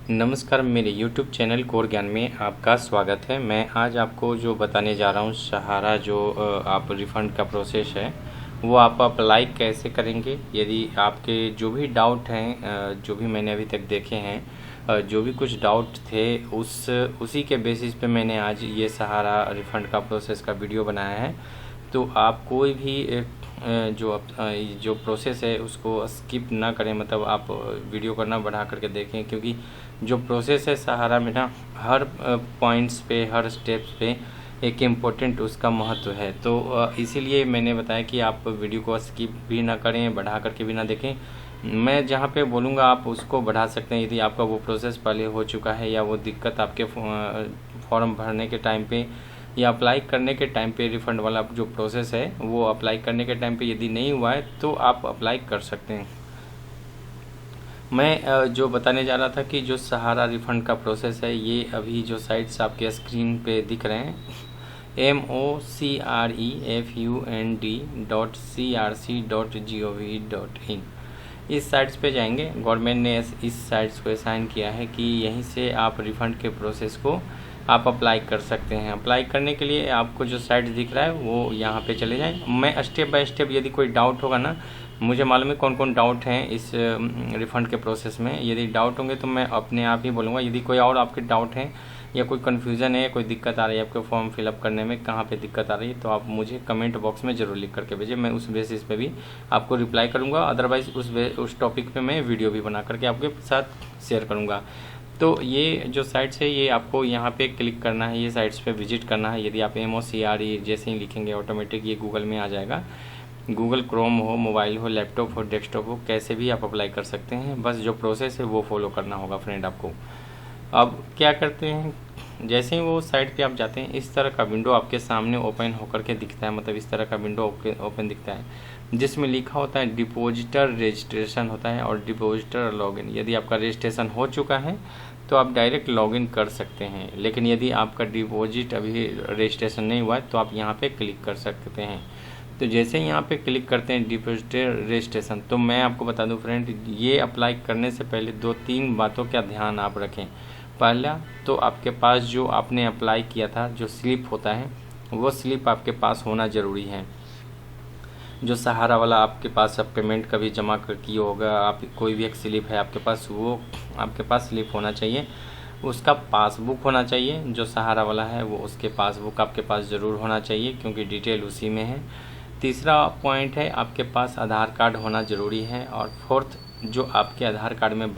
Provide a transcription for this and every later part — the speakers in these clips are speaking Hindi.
नमस्कार, मेरे YouTube चैनल कोर ज्ञान में आपका स्वागत है। मैं आज आपको जो बताने जा रहा हूँ सहारा जो आप रिफ़ंड का प्रोसेस है वो आप अप्लाई कैसे करेंगे। यदि आपके जो भी डाउट हैं जो भी मैंने अभी तक देखे हैं जो भी कुछ डाउट थे उसी के बेसिस पे मैंने आज ये सहारा रिफ़ंड का प्रोसेस का वीडियो बनाया है। तो आप कोई भी जो प्रोसेस है उसको स्किप ना करें, मतलब आप वीडियो को ना बढ़ा करके देखें, क्योंकि जो प्रोसेस है सहारा में ना हर पॉइंट्स पे हर स्टेप्स पे एक इम्पोर्टेंट उसका महत्व है। तो इसीलिए मैंने बताया कि आप वीडियो को स्किप भी ना करें, बढ़ा करके भी ना देखें। मैं जहाँ पे बोलूँगा आप उसको बढ़ा सकते हैं यदि आपका वो प्रोसेस पहले हो चुका है या वो दिक्कत आपके फॉर्म भरने के टाइम पे या अप्लाई करने के टाइम पे रिफ़ंड वाला जो प्रोसेस है वो अप्लाई करने के टाइम पे यदि नहीं हुआ है तो आप अप्लाई कर सकते हैं। मैं जो बताने जा रहा था कि जो सहारा रिफ़ंड का प्रोसेस है ये अभी जो साइट्स आपके स्क्रीन पे दिख रहे हैं MOCREFUND.CRC.gov.in इस साइट्स पे जाएंगे। गवर्नमेंट ने इस साइट्स को असाइन किया है कि यहीं से आप रिफ़ंड के प्रोसेस को आप अप्लाई कर सकते हैं। अप्लाई करने के लिए आपको जो साइट दिख रहा है वो यहाँ पे चले जाएं। मैं स्टेप बाय स्टेप यदि कोई डाउट होगा ना, मुझे मालूम है कौन कौन डाउट हैं इस रिफ़ंड के प्रोसेस में। यदि डाउट होंगे तो मैं अपने आप ही बोलूँगा। यदि कोई और आपके डाउट हैं या कोई कन्फ्यूज़न है, कोई दिक्कत आ रही है आपके फॉर्म फिलअप करने में, कहाँ पे दिक्कत आ रही है, तो आप मुझे कमेंट बॉक्स में ज़रूर लिख करके भेजें। मैं उस बेसिस पे भी आपको रिप्लाई करूँगा। अदरवाइज़ उस टॉपिक पे मैं वीडियो भी बना करके आपके साथ शेयर करूँगा। तो ये जो साइट्स है ये आपको यहाँ पे क्लिक करना है, ये साइट्स पे विजिट करना है। यदि आप MOCRE जैसे ही लिखेंगे ऑटोमेटिक ये गूगल में आ जाएगा। गूगल क्रोम हो, मोबाइल हो, लैपटॉप हो, डेस्कटॉप हो, कैसे भी आप अप्लाई कर सकते हैं। बस जो प्रोसेस है वो फॉलो करना होगा फ्रेंड आपको। अब क्या करते हैं, जैसे ही वो साइट पे आप जाते हैं इस तरह का विंडो आपके सामने ओपन होकर के दिखता है। मतलब इस तरह का विंडो ओपन दिखता है जिसमें लिखा होता है डिपॉजिटर रजिस्ट्रेशन होता है और डिपॉजिटर लॉगिन। यदि आपका रजिस्ट्रेशन हो चुका है तो आप डायरेक्ट लॉगिन कर सकते हैं, लेकिन यदि आपका डिपॉजिट अभी रजिस्ट्रेशन नहीं हुआ है तो आप यहाँ पे क्लिक कर सकते हैं। तो जैसे ही यहाँ पे क्लिक करते हैं डिपॉजिटर रजिस्ट्रेशन, तो मैं आपको बता दूं फ्रेंड, ये अप्लाई करने से पहले 2-3 बातों का ध्यान आप रखें। पहला तो आपके पास जो आपने अप्लाई किया था जो स्लिप होता है वो स्लिप आपके पास होना ज़रूरी है। जो सहारा वाला आपके पास अब पेमेंट कभी जमा कर किए होगा, आप कोई भी एक स्लिप है आपके पास, वो आपके पास स्लिप होना चाहिए। उसका पासबुक होना चाहिए। जो सहारा वाला है वो उसके पासबुक आपके पास ज़रूर होना चाहिए, क्योंकि डिटेल उसी में है। तीसरा पॉइंट है आपके पास आधार कार्ड होना ज़रूरी है। और फोर्थ, जो आपके आधार कार्ड में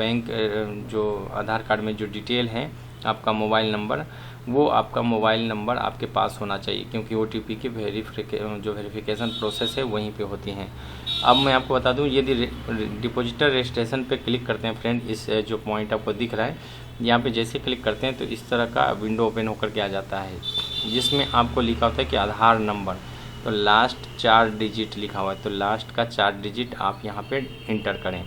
जो आधार कार्ड में जो डिटेल है आपका मोबाइल नंबर, वो आपका मोबाइल नंबर आपके पास होना चाहिए, क्योंकि OTP की जो वेरिफिकेशन प्रोसेस है वहीं पे होती हैं। अब मैं आपको बता दूं, यदि डिपॉजिटर रजिस्ट्रेशन पे क्लिक करते हैं फ्रेंड, इस जो पॉइंट आपको दिख रहा है यहाँ पे जैसे क्लिक करते हैं तो इस तरह का विंडो ओपन होकर के आ जाता है, जिसमें आपको लिखा होता है कि आधार नंबर। तो लास्ट 4 डिजिट लिखा हुआ है, तो लास्ट का 4 डिजिट आप यहाँ पे इंटर करें।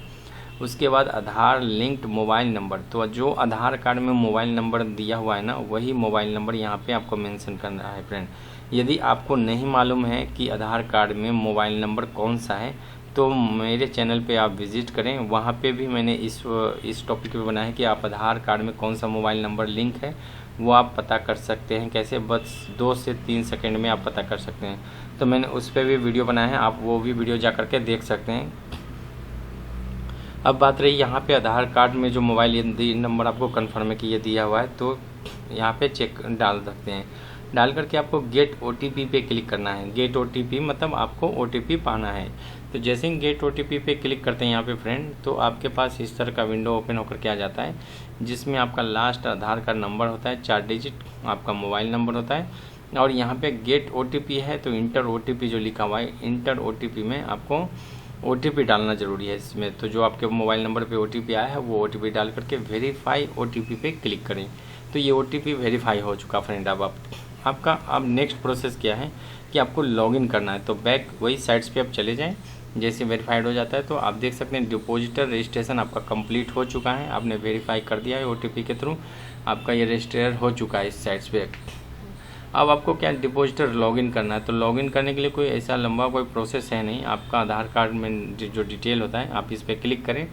उसके बाद आधार लिंक्ड मोबाइल नंबर, तो जो आधार कार्ड में मोबाइल नंबर दिया हुआ है ना वही मोबाइल नंबर यहाँ पे आपको मेंशन करना है फ्रेंड। यदि आपको नहीं मालूम है कि आधार कार्ड में मोबाइल नंबर कौन सा है तो मेरे चैनल पे आप विज़िट करें, वहाँ पे भी मैंने इस टॉपिक पे बनाया है कि आप आधार कार्ड में कौन सा मोबाइल नंबर लिंक है वो आप पता कर सकते हैं। कैसे, बस 2 से 3 सेकंड में आप पता कर सकते हैं। तो मैंने उस पर भी वीडियो बनाया है, आप वो भी वीडियो जा करके देख सकते हैं। अब बात रही यहाँ पे आधार कार्ड में जो मोबाइल नंबर आपको कन्फर्म है कि ये दिया हुआ है, तो यहाँ पे चेक डाल सकते हैं। डाल करके आपको गेट OTP पे क्लिक करना है। गेट OTP मतलब आपको OTP पाना है। तो जैसे ही गेट OTP पे क्लिक करते हैं यहाँ पे फ्रेंड, तो आपके पास इस तरह का विंडो ओपन होकर के आ जाता है, जिसमें आपका लास्ट आधार कार्ड नंबर होता है, 4 डिजिट आपका मोबाइल नंबर होता है, और यहाँ पे गेट OTP है तो इंटर OTP जो लिखा हुआ है, इंटर OTP में आपको OTP डालना ज़रूरी है इसमें। तो जो आपके मोबाइल नंबर पे OTP आया है वो OTP डाल करके वेरीफाई OTP पे क्लिक करें। तो ये OTP वेरीफाई हो चुका फ्रेंड। अब आपका अब नेक्स्ट प्रोसेस क्या है कि आपको लॉगिन करना है। तो बैक वही साइट्स पे आप चले जाएं। जैसे वेरीफाइड हो जाता है तो आप देख सकते हैं डिपॉजिटर रजिस्ट्रेशन आपका कंप्लीट हो चुका है, आपने वेरीफाई कर दिया है OTP के थ्रू, आपका ये रजिस्टर हो चुका है इस साइट्स पे। अब आपको क्या डिपॉजिटर लॉगिन करना है। तो लॉगिन करने के लिए कोई ऐसा लंबा कोई प्रोसेस है नहीं। आपका आधार कार्ड में जो डिटेल होता है आप इस पर क्लिक करें।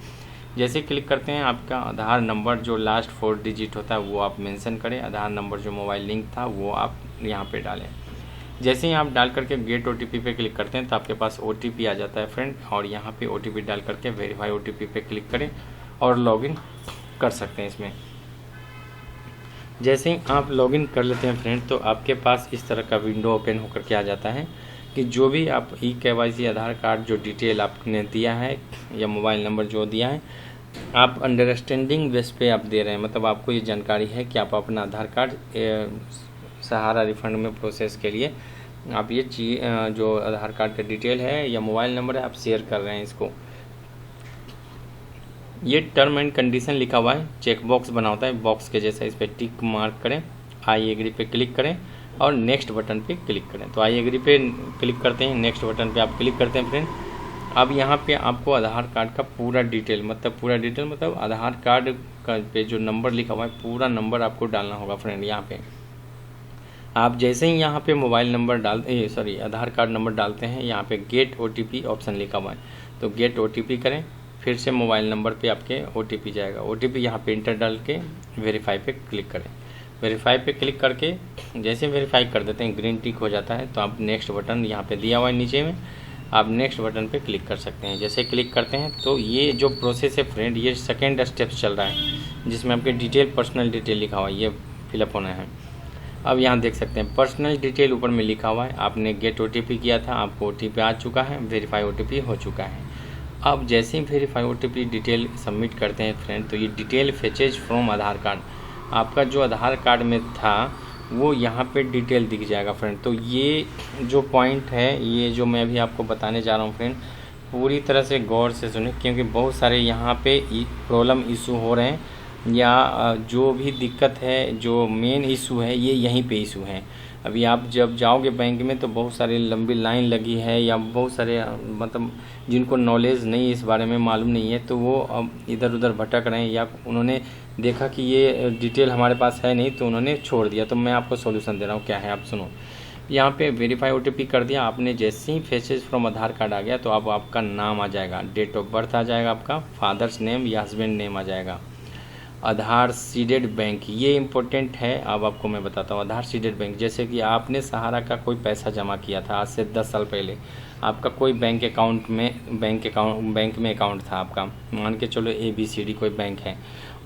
जैसे क्लिक करते हैं आपका आधार नंबर जो लास्ट 4 डिजिट होता है वो आप मेंशन करें, आधार नंबर जो मोबाइल लिंक था वो आप यहाँ पे डालें। जैसे ही आप डाल करके गेट OTP पे क्लिक करते हैं तो आपके पास OTP आ जाता है फ्रेंड, और यहाँ पे OTP डाल करके वेरीफाई OTP पे क्लिक करें और लॉगिन कर सकते हैं इसमें। जैसे ही आप लॉगिन कर लेते हैं फ्रेंड तो आपके पास इस तरह का विंडो ओपन होकर के आ जाता है कि जो भी आप eKYC आधार कार्ड जो डिटेल आपने दिया है या मोबाइल नंबर जो दिया है आप अंडरस्टैंडिंग बेस पे आप दे रहे हैं, मतलब आपको ये जानकारी है कि आप अपना आधार कार्ड सहारा रिफंड में प्रोसेस के लिए आप ये चीज जो आधार कार्ड का डिटेल है या मोबाइल नंबर है आप शेयर कर रहे हैं इसको। ये टर्म एंड कंडीशन लिखा हुआ है, चेक बॉक्स बना होता है बॉक्स के जैसा, इस पर टिक मार्क करें, आई एग्री पे क्लिक करें और नेक्स्ट बटन पे क्लिक करें। तो आई एग्री पे क्लिक करते हैं, नेक्स्ट बटन पे आप क्लिक करते हैं फ्रेंड। अब यहाँ पे आपको आधार कार्ड का पूरा डिटेल मतलब आधार कार्ड का पे जो नंबर लिखा हुआ है पूरा नंबर आपको डालना होगा फ्रेंड। यहाँ पे आप जैसे ही यहाँ पे मोबाइल नंबर आधार कार्ड नंबर डालते हैं यहाँ पे गेट OTP ऑप्शन लिखा हुआ है, तो गेट OTP करें, फिर से मोबाइल नंबर पे आपके OTP जाएगा, OTP यहाँ पे इंटर डाल के वेरीफाई पे क्लिक करें। वेरीफाई पे क्लिक करके जैसे वेरीफाई कर देते हैं ग्रीन टिक हो जाता है तो आप नेक्स्ट बटन यहाँ पे दिया हुआ है नीचे में, आप नेक्स्ट बटन पे क्लिक कर सकते हैं। जैसे क्लिक करते हैं तो ये जो प्रोसेस है फ्रेंड ये सेकेंड स्टेप चल रहा है जिसमें आपके डिटेल पर्सनल डिटेल लिखा हुआ है ये फिलअप होना है। अब यहाँ देख सकते हैं पर्सनल डिटेल ऊपर में लिखा हुआ है, आपने गेट OTP किया था, आपको OTP आ चुका है, वेरीफाई OTP हो चुका है। अब जैसे ही वेरीफाई OTP डिटेल सबमिट करते हैं फ्रेंड तो ये डिटेल फेचेज फ्रॉम आधार कार्ड, आपका जो आधार कार्ड में था वो यहाँ पे डिटेल दिख जाएगा फ्रेंड। तो ये जो पॉइंट है ये जो मैं अभी आपको बताने जा रहा हूँ फ्रेंड पूरी तरह से गौर से सुने, क्योंकि बहुत सारे यहाँ पे प्रॉब्लम इशू हो रहे हैं या जो भी दिक्कत है जो मेन इशू है ये यहीं पे इशू है। अभी आप जब जाओगे बैंक में तो बहुत सारी लंबी लाइन लगी है या बहुत सारे मतलब जिनको नॉलेज नहीं इस बारे में मालूम नहीं है तो वो अब इधर उधर भटक रहे हैं या उन्होंने देखा कि ये डिटेल हमारे पास है नहीं तो उन्होंने छोड़ दिया। तो मैं आपको सॉल्यूशन दे रहा हूँ, क्या है आप सुनो। यहाँ पे वेरीफाई OTP कर दिया आपने, जैसे ही फेसेज फ्रॉम आधार कार्ड आ गया तो अब आपका नाम आ जाएगा, डेट ऑफ बर्थ आ जाएगा, आपका फादर्स नेम या हस्बैंड नेम आ जाएगा, आधार सीडेड बैंक ये इम्पोर्टेंट है। अब आपको मैं बताता हूँ आधार सीडेड बैंक, जैसे कि आपने सहारा का कोई पैसा जमा किया था आज से 10 साल पहले, आपका कोई बैंक में अकाउंट था आपका, मान के चलो ABCD कोई बैंक है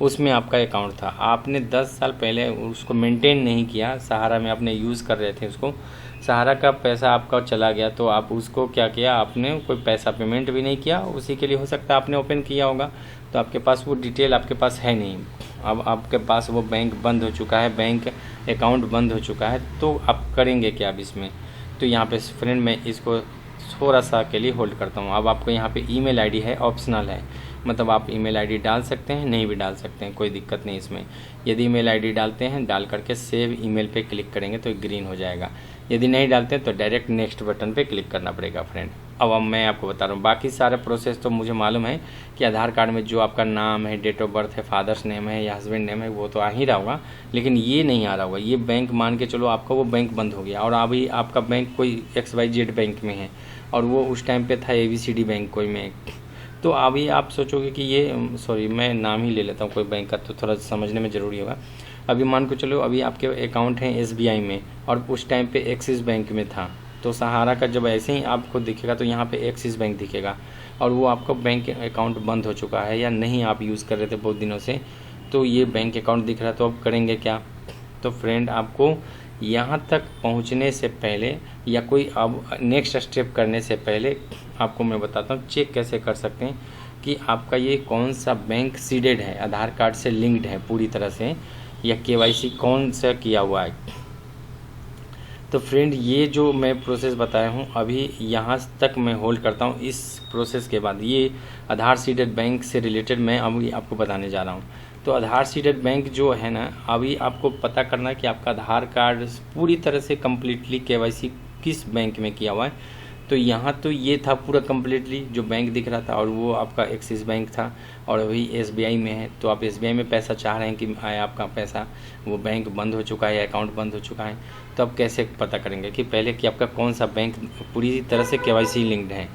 उसमें आपका अकाउंट था, आपने 10 साल पहले उसको मेंटेन नहीं किया, सहारा में आपने यूज़ कर रहे थे उसको, सहारा का पैसा आपका चला गया तो आप उसको क्या किया, आपने कोई पैसा पेमेंट भी नहीं किया, उसी के लिए हो सकता है आपने ओपन किया होगा तो आपके पास वो डिटेल आपके पास है नहीं। अब आपके पास वो बैंक बंद हो चुका है, बैंक अकाउंट बंद हो चुका है, तो आप करेंगे क्या अब इसमें। तो यहाँ पे फ्रेंड मैं इसको थोड़ा सा के लिए होल्ड करता हूँ। अब आपको यहाँ पे ईमेल आईडी है, ऑप्शनल है, मतलब आप ईमेल आईडी डाल सकते हैं, नहीं भी डाल सकते हैं, कोई दिक्कत नहीं इसमें। यदि ईमेल आईडी डालते हैं, डाल करके सेव ईमेल पे क्लिक करेंगे तो ग्रीन हो जाएगा, यदि नहीं डालते तो डायरेक्ट नेक्स्ट बटन पे क्लिक करना पड़ेगा फ्रेंड। अब मैं आपको बता रहा हूँ बाकी सारे प्रोसेस तो मुझे मालूम है कि आधार कार्ड में जो आपका नाम है, डेट ऑफ बर्थ है, फादर्स नेम है या हस्बैंड नेम है वो तो आ ही रहा होगा, लेकिन ये नहीं आ रहा होगा। ये बैंक मान के चलो आपका वो बैंक बंद हो गया और अभी आपका बैंक कोई XYZ बैंक में है और वो उस टाइम पे था ABCD बैंक कोई में, तो अभी आप सोचोगे कि ये सॉरी मैं नाम ही ले लेता हूँ कोई बैंक का तो थोड़ा समझने में ज़रूरी होगा। अभी मान को चलो अभी आपके अकाउंट हैं SBI में और उस टाइम पे एक्सिस बैंक में था, तो सहारा का जब ऐसे ही आपको दिखेगा तो यहाँ पे एक्सिस बैंक दिखेगा और वो आपका बैंक अकाउंट बंद हो चुका है या नहीं आप यूज़ कर रहे थे बहुत दिनों से, तो ये बैंक अकाउंट दिख रहा है, तो अब करेंगे क्या। तो फ्रेंड आपको यहाँ तक पहुँचने से पहले या कोई अब नेक्स्ट स्टेप करने से पहले आपको मैं बताता हूँ चेक कैसे कर सकते हैं कि आपका ये कौन सा बैंक सीडेड है, आधार कार्ड से लिंक्ड है पूरी तरह से, या KYC कौन सा किया हुआ है। तो फ्रेंड ये जो मैं प्रोसेस बताया हूँ अभी यहाँ तक मैं होल्ड करता हूँ। इस प्रोसेस के बाद ये आधार सीडेड बैंक से रिलेटेड मैं अभी आपको बताने जा रहा हूँ। तो आधार सीडेड बैंक जो है ना, अभी आपको पता करना है कि आपका आधार कार्ड पूरी तरह से कम्प्लीटली KYC किस बैंक में किया हुआ है। तो यहाँ तो ये था पूरा कम्प्लीटली जो बैंक दिख रहा था और वो आपका एक्सिस बैंक था और अभी SBI में है, तो आप SBI में पैसा चाह रहे हैं कि आए आपका पैसा, वो बैंक बंद हो चुका है, अकाउंट बंद हो चुका है, तो आप कैसे पता करेंगे कि पहले कि आपका कौन सा बैंक पूरी तरह से KYC लिंक्ड है।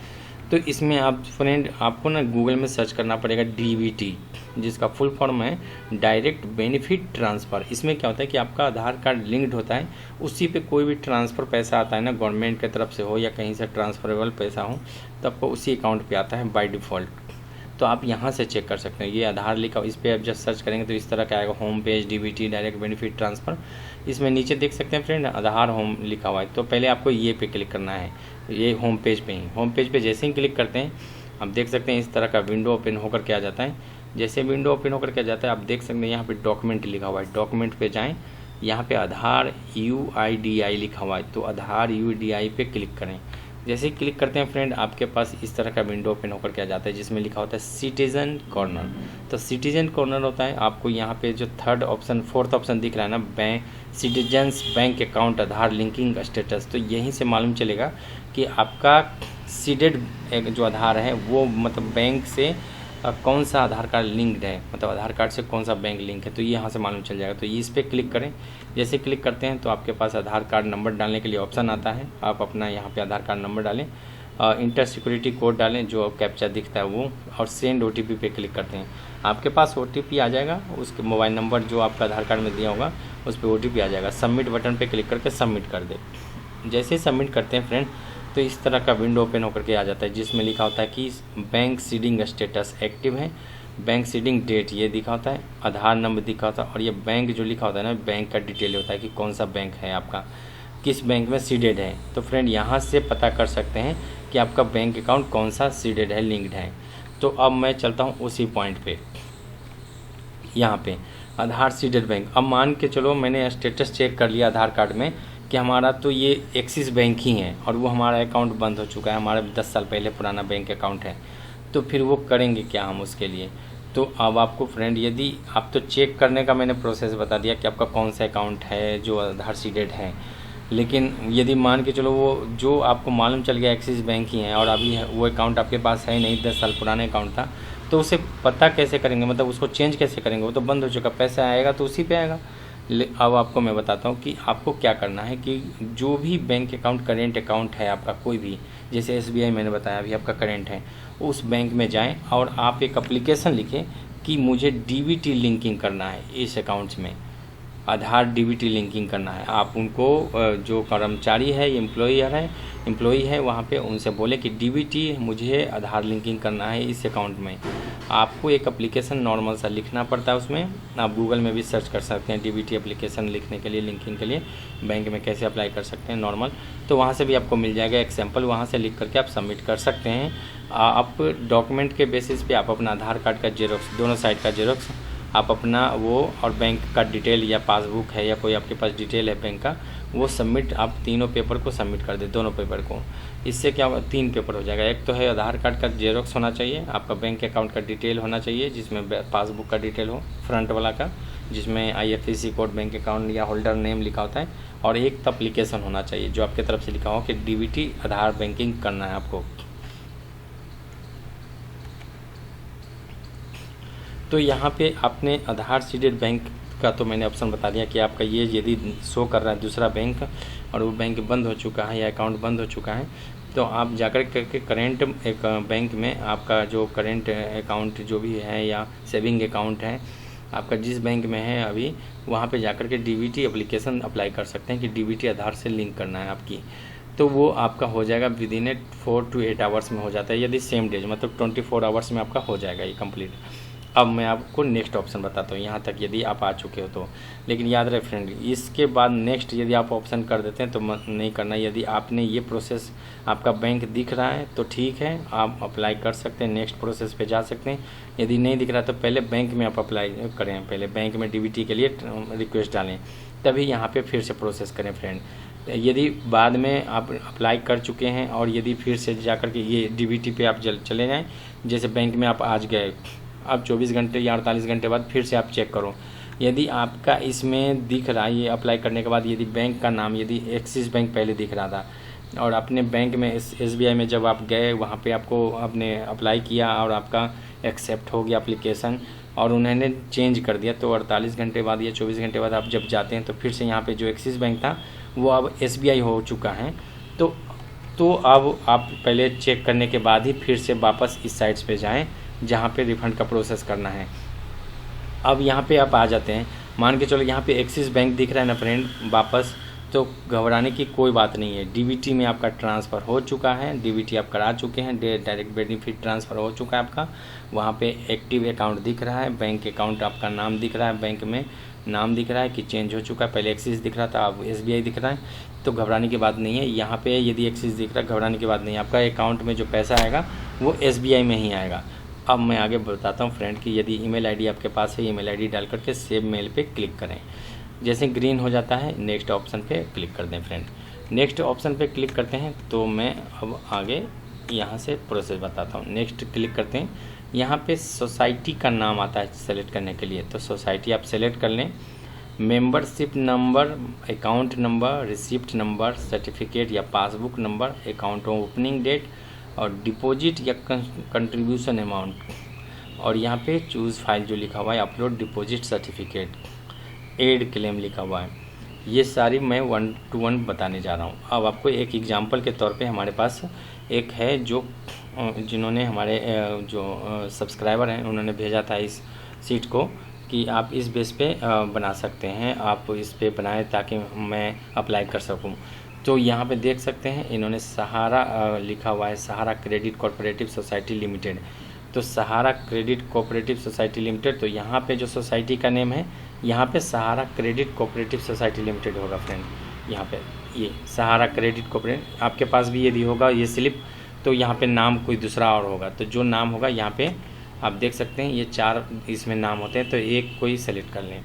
तो इसमें आप फ्रेंड आपको ना गूगल में सर्च करना पड़ेगा DBT, जिसका फुल फॉर्म है डायरेक्ट बेनिफिट ट्रांसफ़र। इसमें क्या होता है कि आपका आधार कार्ड लिंक्ड होता है, उसी पे कोई भी ट्रांसफ़र पैसा आता है ना, गवर्नमेंट की तरफ से हो या कहीं से ट्रांसफरेबल पैसा हो, तो आपको उसी अकाउंट पे आता है बाय डिफ़ॉल्ट। तो आप यहाँ से चेक कर सकते हैं। ये आधार लिखा, इस पर आप जब सर्च करेंगे तो इस तरह का आएगा, home page DBT direct benefit transfer. इसमें नीचे देख सकते हैं फ्रेंड आधार होम लिखा हुआ है। तो पहले आपको ये पे क्लिक करना है, ये होम पेज पे ही। होम पेज पे जैसे ही क्लिक करते हैं आप देख सकते हैं इस तरह का विंडो ओपन होकर के आ जाता है। जैसे विंडो ओपन होकर के आ जाता है आप देख सकते हैं यहाँ पे डॉक्यूमेंट लिखा हुआ है। डॉक्यूमेंट पे जाएँ, यहाँ पे आधार UIDI लिखा हुआ है, तो आधार UIDI पे क्लिक करें। जैसे ही क्लिक करते हैं फ्रेंड आपके पास इस तरह का विंडो ओपन होकर के आ जाता है, जिसमें लिखा होता है सिटीजन कॉर्नर। तो सिटीजन कॉर्नर होता है, आपको यहाँ पे जो फोर्थ ऑप्शन दिख रहा है ना, बैंक सिटीजन्स बैंक अकाउंट आधार लिंकिंग स्टेटस, तो यहीं से मालूम चलेगा कि आपका सीडेड जो आधार है वो मतलब बैंक से कौन सा आधार कार्ड लिंक्ड है, मतलब आधार कार्ड से कौन सा बैंक लिंक है, तो ये यहाँ से मालूम चल जाएगा। तो इस पर क्लिक करें। जैसे क्लिक करते हैं तो आपके पास आधार कार्ड नंबर डालने के लिए ऑप्शन आता है। आप अपना यहाँ पे आधार कार्ड नंबर डालें, इंटर सिक्योरिटी कोड डालें जो कैप्चा दिखता है वो, और सेंड OTP पे क्लिक करते हैं। आपके पास OTP आ जाएगा, उसके मोबाइल नंबर जो आपका आधार कार्ड में दिया होगा उस पर OTP आ जाएगा। सबमिट बटन पर क्लिक करके सबमिट कर दे। जैसे ही सबमिट करते हैं फ्रेंड तो इस तरह का विंडो ओपन होकर के आ जाता है, जिसमें लिखा होता है कि बैंक सीडिंग स्टेटस एक्टिव है, बैंक सीडिंग डेट ये दिखा होता है, आधार नंबर दिखा होता है, और ये बैंक जो लिखा होता है ना, बैंक का डिटेल होता है कि कौन सा बैंक है आपका, किस बैंक में सीडेड है। तो फ्रेंड यहाँ से पता कर सकते हैं कि आपका बैंक अकाउंट कौन सा सीडेड है, लिंक्ड है। तो अब मैं चलता हूँ उसी पॉइंट पे, यहाँ पे आधार सीडेड बैंक। अब मान के चलो मैंने स्टेटस चेक कर लिया आधार कार्ड में कि हमारा तो ये एक्सिस बैंक ही है और वो हमारा अकाउंट बंद हो चुका है, हमारा 10 साल पहले पुराना बैंक अकाउंट है। तो फिर वो करेंगे क्या हम उसके लिए? तो अब आपको फ्रेंड यदि आप तो चेक करने का मैंने प्रोसेस बता दिया कि आपका कौन सा अकाउंट है जो आधार सीडेड है, लेकिन यदि मान के चलो वो जो आपको मालूम चल गया एक्सिस बैंक ही है और अभी वो अकाउंट आपके पास है नहीं, 10 साल पुराना अकाउंट था, तो उसे पता कैसे करेंगे, मतलब उसको चेंज कैसे करेंगे? वो तो बंद हो चुका, पैसा आएगा तो उसी पे आएगा। अब आपको मैं बताता हूँ कि आपको क्या करना है कि जो भी बैंक अकाउंट करेंट अकाउंट है आपका कोई भी, जैसे SBI मैंने बताया अभी आपका करेंट है, उस बैंक में जाएं और आप एक एप्लीकेशन लिखें कि मुझे DBT लिंकिंग करना है इस अकाउंट्स में, आधार DBT लिंकिंग करना है। आप उनको जो कर्मचारी है एम्प्लॉई है वहाँ पे उनसे बोले कि DBT मुझे आधार लिंकिंग करना है इस अकाउंट में। आपको एक एप्लीकेशन नॉर्मल सा लिखना पड़ता है उसमें, आप गूगल में भी सर्च कर सकते हैं DBT एप्लीकेशन लिखने के लिए, लिंकिंग के लिए बैंक में कैसे अप्लाई कर सकते हैं नॉर्मल, तो वहाँ से भी आपको मिल जाएगा एक सैम्पल, वहाँ से लिख करके आप सबमिट कर सकते हैं। आप डॉक्यूमेंट के बेसिस पे आप अपना आधार कार्ड का जेरोक्स, दोनों साइड का जेरोक्स आप अपना वो, और बैंक का डिटेल या पासबुक है या कोई आपके पास डिटेल है बैंक का, वो सबमिट, आप तीनों पेपर को सबमिट कर दें, दोनों पेपर को। इससे क्या होगा, 3 पेपर हो जाएगा। एक तो है आधार कार्ड का जेरोक्स होना चाहिए, आपका बैंक अकाउंट का डिटेल होना चाहिए जिसमें पासबुक का डिटेल हो फ्रंट वाला का, जिसमें IFSC कोड बैंक अकाउंट या होल्डर नेम लिखा होता है, और एक तो एप्लीकेशन होना चाहिए जो आपकी तरफ से लिखा हो कि DBT आधार बैंकिंग करना है आपको। तो यहाँ पे आपने आधार सीडेड बैंक का तो मैंने ऑप्शन बता दिया कि आपका ये यदि शो कर रहा है दूसरा बैंक और वो बैंक बंद हो चुका है या अकाउंट बंद हो चुका है, तो आप जाकर करके करेंट एक बैंक में आपका जो करेंट अकाउंट जो भी है या सेविंग अकाउंट है आपका जिस बैंक में है अभी, वहाँ पे जाकर के DBT एप्लीकेशन अप्लाई कर सकते हैं कि DBT आधार से लिंक करना है आपकी। तो वो आपका हो जाएगा विदिन 4 to 8 आवर्स में हो जाता है, यदि सेम डेज मतलब 24 आवर्स में आपका हो जाएगा ये कंप्लीट। अब मैं आपको नेक्स्ट ऑप्शन बताता हूँ, यहाँ तक यदि आप आ चुके हो तो। लेकिन याद रहे फ्रेंड, इसके बाद नेक्स्ट यदि आप ऑप्शन कर देते हैं तो नहीं करना। यदि आपने ये प्रोसेस, आपका बैंक दिख रहा है तो ठीक है, आप अप्लाई कर सकते हैं, नेक्स्ट प्रोसेस पे जा सकते हैं। यदि नहीं दिख रहा तो पहले बैंक में आप अप्लाई करें, पहले बैंक में DBT के लिए रिक्वेस्ट डालें, तभी यहाँ पर फिर से प्रोसेस करें फ्रेंड। यदि बाद में आप अप्लाई कर चुके हैं और यदि फिर से जाकर के ये DBT पे आप चले जाएँ, जैसे बैंक में आप आज गए, अब 24 घंटे या 48 घंटे बाद फिर से आप चेक करो, यदि आपका इसमें दिख रहा है ये अप्लाई करने के बाद, यदि बैंक का नाम, यदि एक्सिस बैंक पहले दिख रहा था और अपने बैंक में SBI में जब आप गए वहाँ पे आपको आपने अप्लाई किया और आपका एक्सेप्ट हो गया एप्लीकेशन और उन्होंने चेंज कर दिया, तो 48 घंटे बाद या 24 घंटे बाद आप जब जाते हैं तो फिर से यहाँ पे जो एक्सिस बैंक था वो अब SBI हो चुका है, तो तो अब आप पहले चेक करने के बाद ही फिर से वापस इस साइट्स पे जाएं जहाँ पे रिफ़ंड का प्रोसेस करना है। अब यहाँ पे आप आ जाते हैं, मान के चलो यहाँ पे एक्सिस बैंक दिख रहा है ना फ्रेंड वापस, तो घबराने की कोई बात नहीं है। डीबीटी में आपका ट्रांसफ़र हो चुका है, डीबीटी आप करा चुके हैं, डायरेक्ट बेनिफिट ट्रांसफ़र हो चुका है आपका। वहाँ पे एक्टिव अकाउंट दिख रहा है, बैंक अकाउंट आपका नाम दिख रहा है, बैंक में नाम दिख रहा है कि चेंज हो चुका है। पहले एक्सिस दिख रहा था, अब SBI दिख रहा है, तो घबराने की बात नहीं है। यहाँ पे यदि एक्सिस दिख रहा है, घबराने की बात नहीं है। आपका अकाउंट में जो पैसा आएगा वो SBI में ही आएगा। अब मैं आगे बताता हूँ फ्रेंड कि यदि ईमेल आईडी आपके पास है, ईमेल आईडी डाल करके सेव मेल पे क्लिक करें। जैसे ग्रीन हो जाता है नेक्स्ट ऑप्शन पे क्लिक कर दें फ्रेंड। नेक्स्ट ऑप्शन पे क्लिक करते हैं तो मैं अब आगे यहाँ से प्रोसेस बताता हूँ। नेक्स्ट क्लिक करते हैं, यहाँ पे सोसाइटी का नाम आता है सेलेक्ट करने के लिए, तो सोसाइटी आप सेलेक्ट कर लें। Membership number, account number, receipt number, certificate या passbook number, account opening date और डिपॉजिट या कंट्रीब्यूशन अमाउंट, और यहाँ पे चूज़ फाइल जो लिखा हुआ है, upload deposit certificate, add claim लिखा हुआ है। ये सारी मैं 1 to 1 बताने जा रहा हूँ। अब आपको एक एग्जांपल के तौर पे हमारे पास एक है जो जिन्होंने हमारे जो सब्सक्राइबर हैं उन्होंने भेजा था इस सीट को कि आप इस बेस पे बना सकते हैं, आप इस पे बनाएं ताकि मैं अप्लाई कर सकूं। तो यहाँ पे देख सकते हैं इन्होंने सहारा लिखा हुआ है, सहारा क्रेडिट कोऑपरेटिव सोसाइटी लिमिटेड। तो सहारा क्रेडिट कोऑपरेटिव सोसाइटी लिमिटेड, तो यहाँ पे जो सोसाइटी का नेम है यहाँ पे सहारा क्रेडिट कोऑपरेटिव सोसाइटी लिमिटेड होगा फ्रेंड। यहाँ पे ये सहारा क्रेडिट कोऑपरेटिव, आपके पास भी यदि होगा ये स्लिप तो यहाँ पे नाम कोई दूसरा और होगा, तो जो नाम होगा यहाँ पे आप देख सकते हैं ये 4 इसमें नाम होते हैं, तो एक कोई सेलेक्ट कर लें।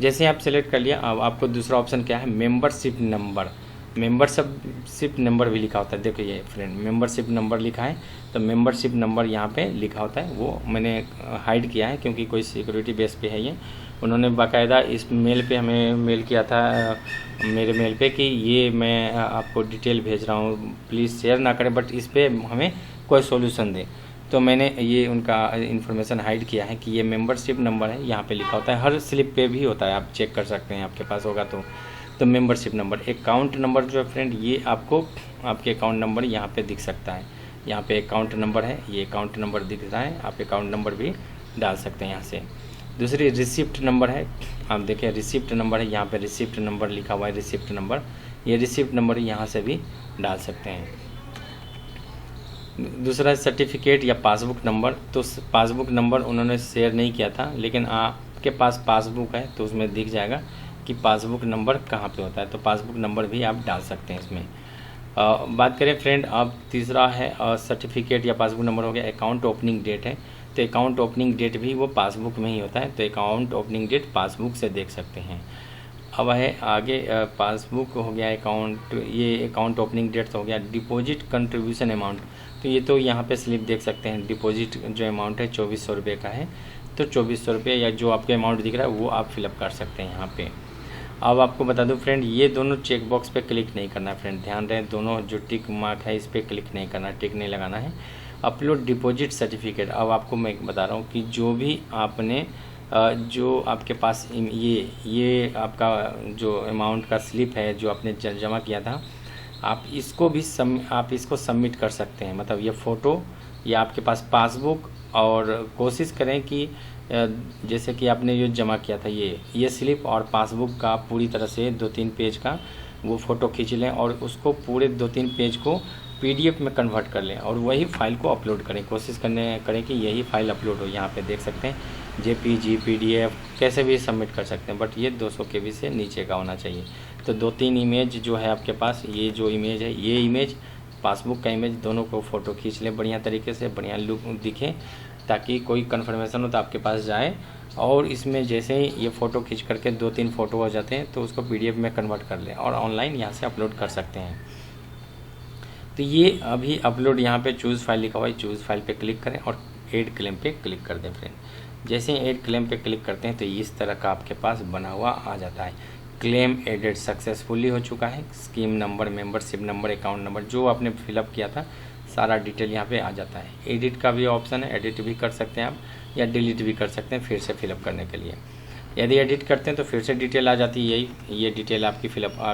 जैसे आप सेलेक्ट कर लिया, अब आपको दूसरा ऑप्शन क्या है, मेंबरशिप नंबर। मेंबरशिप नंबर भी लिखा होता है, देखो ये फ्रेंड मेंबरशिप नंबर लिखा है, तो मेंबरशिप नंबर यहाँ पे लिखा होता है, वो मैंने हाइड किया है क्योंकि कोई सिक्योरिटी बेस पे है ये। उन्होंने बाकायदा इस मेल पे हमें मेल किया था, मेरे मेल पे, कि ये मैं आपको डिटेल भेज रहा हूँ, प्लीज़ शेयर ना करें, बट इस पर हमें कोई सोल्यूशन दें। तो मैंने ये उनका इन्फॉर्मेशन हाइड किया है कि ये मेंबरशिप नंबर है, यहाँ पे लिखा होता है, हर स्लिप पे भी होता है, आप चेक कर सकते हैं आपके पास होगा तो मेंबरशिप नंबर। अकाउंट नंबर जो है फ्रेंड ये आपको आपके अकाउंट नंबर यहाँ पे दिख सकता है, यहाँ पे अकाउंट नंबर है, ये अकाउंट नंबर दिख रहा है, आप अकाउंट नंबर भी डाल सकते हैं यहाँ से। दूसरी रिसिप्ट नंबर है, आप देखें रिसिप्ट नंबर है, यहाँ पे रिसिप्ट नंबर लिखा हुआ है, रिसिप्ट नंबर, ये रिसिप्ट नंबर यहाँ से भी डाल सकते हैं। दूसरा सर्टिफिकेट या पासबुक नंबर, तो पासबुक नंबर उन्होंने शेयर नहीं किया था, लेकिन आपके पास पासबुक है तो उसमें दिख जाएगा कि पासबुक नंबर कहाँ पे होता है, तो पासबुक नंबर भी आप डाल सकते हैं इसमें। बात करें फ्रेंड, अब तीसरा है सर्टिफिकेट या पासबुक नंबर हो गया। अकाउंट ओपनिंग डेट है, तो अकाउंट ओपनिंग डेट भी वो पासबुक में ही होता है, तो अकाउंट ओपनिंग डेट पासबुक से देख सकते हैं। अब है आगे पासबुक हो गया, अकाउंट, ये अकाउंट ओपनिंग डेट तो हो गया। डिपॉजिट कंट्रीब्यूशन अमाउंट, तो ये तो यहाँ पे स्लिप देख सकते हैं, डिपॉजिट जो अमाउंट है 2400 रुपये का है, तो 2400 रुपये या जो आपके अमाउंट दिख रहा है वो आप फिलअप कर सकते हैं यहाँ पे। अब आपको बता दूं फ्रेंड, ये दोनों चेक बॉक्स पे क्लिक नहीं करना है फ्रेंड, ध्यान रहे, दोनों जो टिक मार्क है इस पर क्लिक नहीं करना, टिक नहीं लगाना है। अपलोड डिपॉजिट सर्टिफिकेट, अब आपको मैं बता रहा हूँ कि जो भी आपने जो आपके पास ये आपका जो अमाउंट का स्लिप है जो आपने जमा किया था, आप इसको भी आप इसको सबमिट कर सकते हैं, मतलब ये फ़ोटो या आपके पास पासबुक, और कोशिश करें कि जैसे कि आपने जो जमा किया था ये स्लिप और पासबुक का पूरी तरह से 2-3 पेज का वो फ़ोटो खींच लें और उसको पूरे 2-3 पेज को PDF में कन्वर्ट कर लें और वही फाइल को अपलोड करें। कोशिश करें कि यही फाइल अपलोड हो। यहाँ पे देख सकते हैं JPG PDF कैसे भी सबमिट कर सकते हैं, बट ये 200 KB से नीचे का होना चाहिए। तो 2-3 इमेज जो है आपके पास, ये जो इमेज है, ये इमेज पासबुक का इमेज, दोनों को फ़ोटो खींच लें बढ़िया तरीके से, बढ़िया लुक दिखे, ताकि कोई कन्फर्मेशन हो तो आपके पास जाए। और इसमें जैसे ही ये फ़ोटो खींच करके 2-3 फ़ोटो हो जाते हैं तो उसको PDF में कन्वर्ट कर लें और ऑनलाइन यहाँ से अपलोड कर सकते हैं। तो ये अभी अपलोड यहाँ पे चूज़ फाइल लिखा हुआ है, चूज़ फाइल पे क्लिक करें और ऐड क्लेम पे क्लिक कर दें फ्रेंड। जैसे ही ऐड क्लेम पे क्लिक करते हैं तो इस तरह का आपके पास बना हुआ आ जाता है। क्लेम एडेड सक्सेसफुली हो चुका है। Scheme number, membership number, account number जो आपने फिलअप किया था सारा डिटेल यहाँ पे आ जाता है। एडिट का भी ऑप्शन है, एडिट भी कर सकते हैं आप या डिलीट भी कर सकते हैं फिर से फिलअप करने के लिए। यदि एडिट करते हैं तो फिर से डिटेल आ जाती है, ये डिटेल आपकी फिलअप आ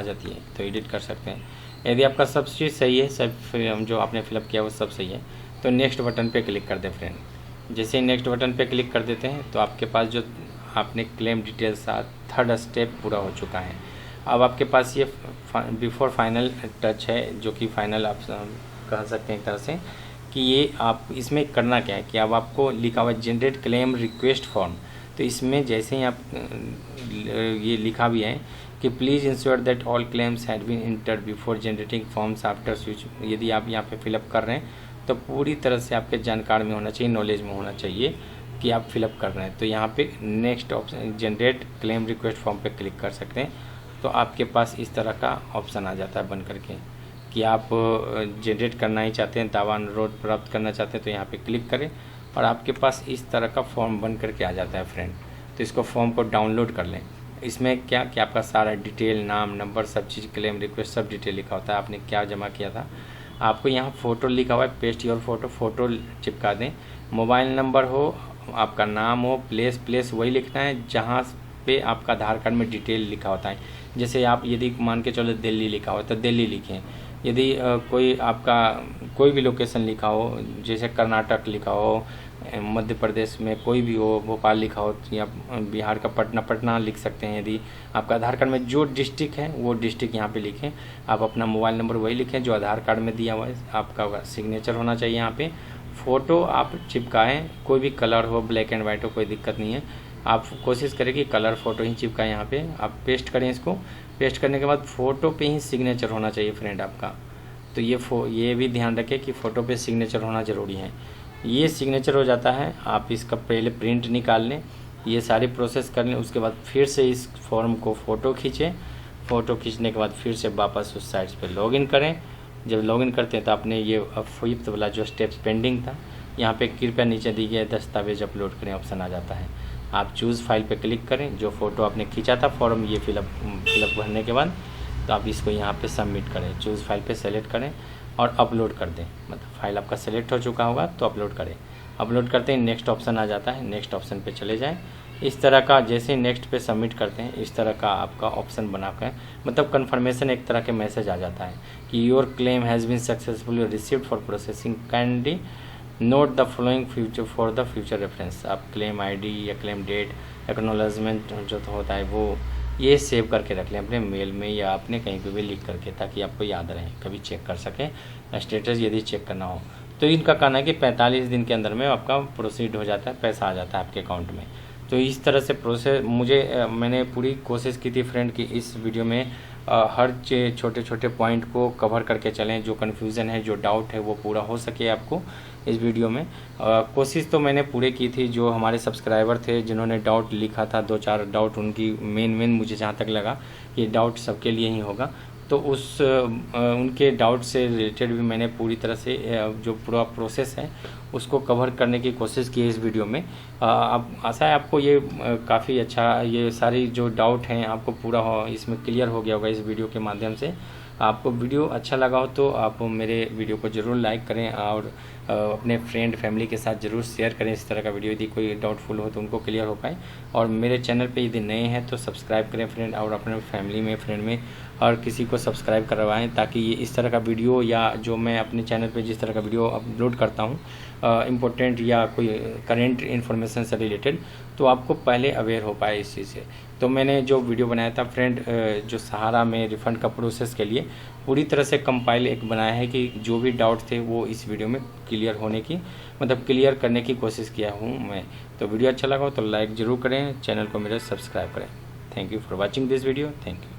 जाती है, तो एडिट कर सकते हैं। यदि आपका सब चीज़ सही है, सब जो आपने फिलअप किया वो सब सही है, तो नेक्स्ट बटन पे क्लिक कर दें फ्रेंड। जैसे ही नेक्स्ट बटन पे क्लिक कर देते हैं तो आपके पास जो आपने क्लेम डिटेल्स थर्ड स्टेप पूरा हो चुका है। अब आपके पास ये बिफोर फाइनल टच है, जो कि फाइनल आप कह सकते हैं एक तरह से, कि ये आप इसमें करना क्या है कि अब आपको लिखा हुआ जनरेट क्लेम रिक्वेस्ट फॉर्म। तो इसमें जैसे ही आप ये लिखा भी है कि please ensure that all claims had been entered before generating forms after switch. यदि आप यहाँ पे फिलअप कर रहे हैं तो पूरी तरह से आपके जानकार में होना चाहिए, नॉलेज में होना चाहिए कि आप फिलअप कर रहे हैं। तो यहाँ पे next option generate claim request form पे क्लिक कर सकते हैं। तो आपके पास इस तरह का ऑप्शन आ जाता है बन करके कि आप जनरेट करना ही चाहते हैं, दावा अनुरोध प्राप्त करना चाहते हैं, तो यहाँ पे क्लिक करें और आपके पास इस तरह का फॉर्म बन करके आ जाता है फ्रेंड। तो इसको फॉर्म को डाउनलोड कर लें। इसमें क्या कि आपका सारा डिटेल, नाम, नंबर, सब चीज़, क्लेम रिक्वेस्ट सब डिटेल लिखा होता है, आपने क्या जमा किया था। आपको यहाँ फ़ोटो लिखा हुआ है, पेस्ट योर फ़ोटो चिपका दें। मोबाइल नंबर हो, आपका नाम हो, प्लेस वही लिखना है जहाँ पे आपका आधार कार्ड में डिटेल लिखा होता है। जैसे आप यदि मान के चलो दिल्ली लिखा हो तो दिल्ली लिखें। यदि कोई आपका कोई भी लोकेशन लिखा हो, जैसे कर्नाटक लिखा हो, मध्य प्रदेश में कोई भी हो, भोपाल लिखा हो, या बिहार का पटना लिख सकते हैं। यदि आपका आधार कार्ड में जो डिस्ट्रिक्ट है वो डिस्ट्रिक्ट यहाँ पे लिखें। आप अपना मोबाइल नंबर वही लिखें जो आधार कार्ड में दिया हुआ है। आपका सिग्नेचर होना चाहिए यहाँ पे। फ़ोटो आप चिपकाएँ, कोई भी कलर हो, ब्लैक एंड वाइट हो, कोई दिक्कत नहीं है। आप कोशिश करें कि कलर फ़ोटो ही चिपकाएँ। यहाँ पे आप पेस्ट करें। इसको पेस्ट करने के बाद फ़ोटो पे ही सिग्नेचर होना चाहिए फ्रेंड आपका। तो ये भी ध्यान रखें कि फ़ोटो पे सिग्नेचर होना ज़रूरी है। ये सिग्नेचर हो जाता है, आप इसका पहले प्रिंट निकाल लें, ये सारी प्रोसेस कर लें। उसके बाद फिर से इस फॉर्म को फ़ोटो खींचें। फ़ोटो खींचने के बाद फिर से वापस उस साइट पे लॉगिन करें। जब लॉगिन करते हैं तो आपने ये फिफ्थ वाला जो स्टेप्स पेंडिंग था, यहाँ पे कृपया नीचे दी गई दस्तावेज अपलोड करें ऑप्शन आ जाता है। आप चूज़ फाइल पे क्लिक करें। जो फ़ोटो आपने खींचा था फॉर्म ये फिलअप भरने के बाद, तो आप इसको यहाँ पे सबमिट करें। चूज़ फाइल पे सेलेक्ट करें और अपलोड कर दें। मतलब फाइल आपका सेलेक्ट हो चुका होगा तो अपलोड करें। अपलोड करते ही नेक्स्ट ऑप्शन आ जाता है, नेक्स्ट ऑप्शन पे चले जाएं। इस तरह का जैसे ही नेक्स्ट पे सबमिट करते हैं इस तरह का आपका ऑप्शन बनाकर, मतलब कन्फर्मेशन एक तरह के मैसेज आ जाता है कि your claim has been successfully received for processing, kindly note the following future for the future reference. आप क्लेम ID या क्लेम डेट, एक्नॉलेजमेंट जो होता है वो ये सेव करके रख लें अपने मेल में या आपने कहीं पे भी लिख करके, ताकि आपको याद रहे, कभी चेक कर सकें स्टेटस यदि चेक करना हो। तो इनका कहना है कि 45 दिन के अंदर में आपका प्रोसीड हो जाता है, पैसा आ जाता है आपके अकाउंट में। तो इस तरह से प्रोसेस मैंने पूरी कोशिश की थी फ्रेंड कि इस वीडियो में हर छोटे छोटे पॉइंट को कवर करके चलें। जो कन्फ्यूज़न है, जो डाउट है वो पूरा हो सके आपको इस वीडियो में। कोशिश तो मैंने पूरे की थी। जो हमारे सब्सक्राइबर थे जिन्होंने डाउट लिखा था, 2-4 डाउट उनकी मेन मुझे जहाँ तक लगा ये डाउट सबके लिए ही होगा, तो उनके डाउट से रिलेटेड भी मैंने पूरी तरह से जो पूरा प्रोसेस है उसको कवर करने की कोशिश की है इस वीडियो में। अब आशा है आपको ये काफ़ी अच्छा, ये सारी जो डाउट हैं आपको पूरा इसमें क्लियर हो गया होगा इस वीडियो के माध्यम से। आपको वीडियो अच्छा लगा हो तो आप मेरे वीडियो को ज़रूर लाइक करें और अपने फ्रेंड फैमिली के साथ ज़रूर शेयर करें इस तरह का वीडियो, यदि कोई डाउटफुल हो तो उनको क्लियर हो पाए। और मेरे चैनल पे यदि नए हैं तो सब्सक्राइब करें फ्रेंड, और अपने फैमिली में, फ्रेंड में और किसी को सब्सक्राइब करवाएं, ताकि ये इस तरह का वीडियो या जो मैं अपने चैनल पे जिस तरह का वीडियो अपलोड करता हूँ इम्पोर्टेंट या कोई करेंट इन्फॉर्मेशन से रिलेटेड, तो आपको पहले अवेयर हो पाए इस चीज़ से। तो मैंने जो वीडियो बनाया था फ्रेंड, जो सहारा में रिफ़ंड का प्रोसेस के लिए पूरी तरह से कंपाइल एक बनाया है कि जो भी डाउट थे वो इस वीडियो में क्लियर होने की, मतलब क्लियर करने की कोशिश किया हूँ मैं। तो वीडियो अच्छा लगा हो तो लाइक ज़रूर करें, चैनल को मेरे सब्सक्राइब करें। Thank you for watching this video. Thank you.